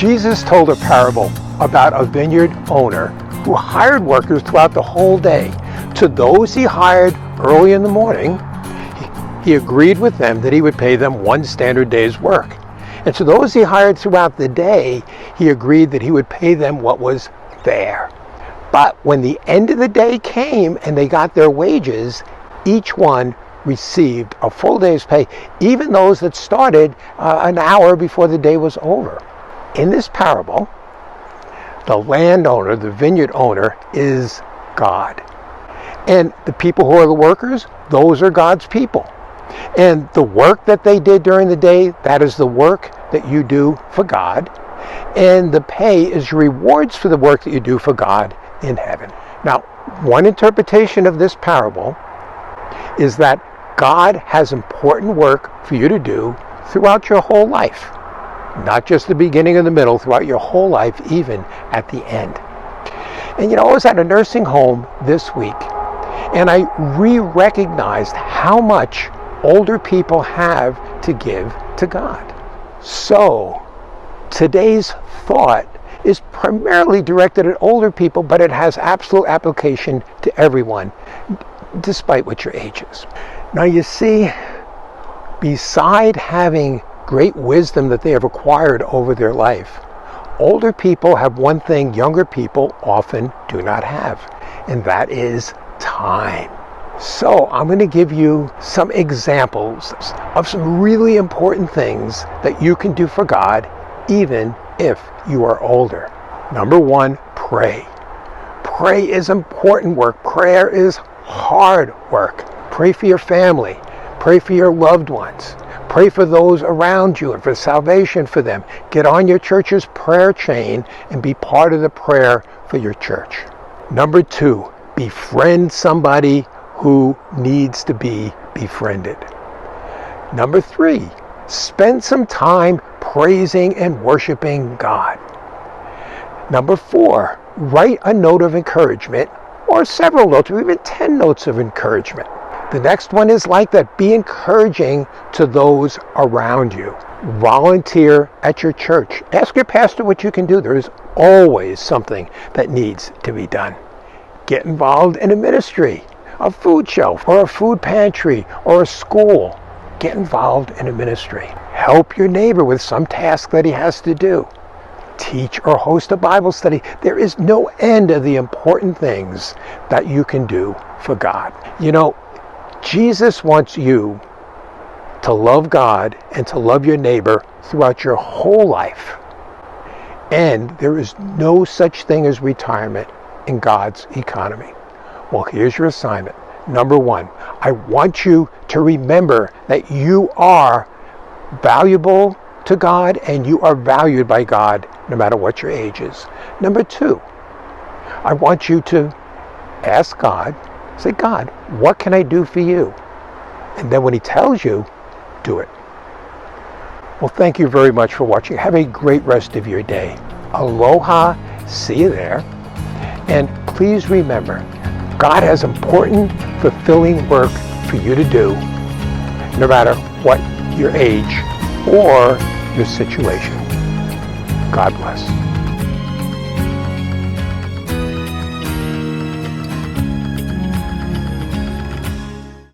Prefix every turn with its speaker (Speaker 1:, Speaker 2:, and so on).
Speaker 1: Jesus told a parable about a vineyard owner who hired workers throughout the whole day. To those he hired early in the morning, he agreed with them that he would pay them one standard day's work. And to those he hired throughout the day, he agreed that he would pay them what was fair. But when the end of the day came and they got their wages, each one received a full day's pay, even those that started an hour before the day was over. In this parable, the landowner, the vineyard owner, is God. And the people who are the workers, those are God's people. And the work that they did during the day, that is the work that you do for God. And the pay is rewards for the work that you do for God in heaven. Now, one interpretation of this parable is that God has important work for you to do throughout your whole life. Not just the beginning and the middle, throughout your whole life, even at the end. And I was at a nursing home this week, and I recognized how much older people have to give to God. So, today's thought is primarily directed at older people, but it has absolute application to everyone, despite what your age is. Now you see, beside having great wisdom that they have acquired over their life, older people have one thing younger people often do not have, and that is time. So I'm going to give you some examples of some really important things that you can do for God, even if you are older. Number one, pray. Pray is important work. Prayer is hard work. Pray for your family. Pray for your loved ones. Pray for those around you and for salvation for them. Get on your church's prayer chain and be part of the prayer for your church. Number two, befriend somebody who needs to be befriended. Number three, spend some time praising and worshiping God. Number four, write a note of encouragement, or several notes, or even 10 notes of encouragement. The next one is like that. Be encouraging to those around you. Volunteer at your church. Ask your pastor what you can do. There is always something that needs to be done. Get involved in a ministry, a food shelf, or a food pantry, or a school. Get involved in a ministry. Help your neighbor with some task that he has to do. Teach or host a Bible study. There is no end of the important things that you can do for God. Jesus wants you to love God and to love your neighbor throughout your whole life. And there is no such thing as retirement in God's economy. Well, here's your assignment. Number one, I want you to remember that you are valuable to God and you are valued by God no matter what your age is. Number two, I want you to ask God, say, God, what can I do for you? And then when he tells you, do it. Well, thank you very much for watching. Have a great rest of your day. Aloha, see you there. And please remember, God has important, fulfilling work for you to do, no matter what your age or your situation. God bless.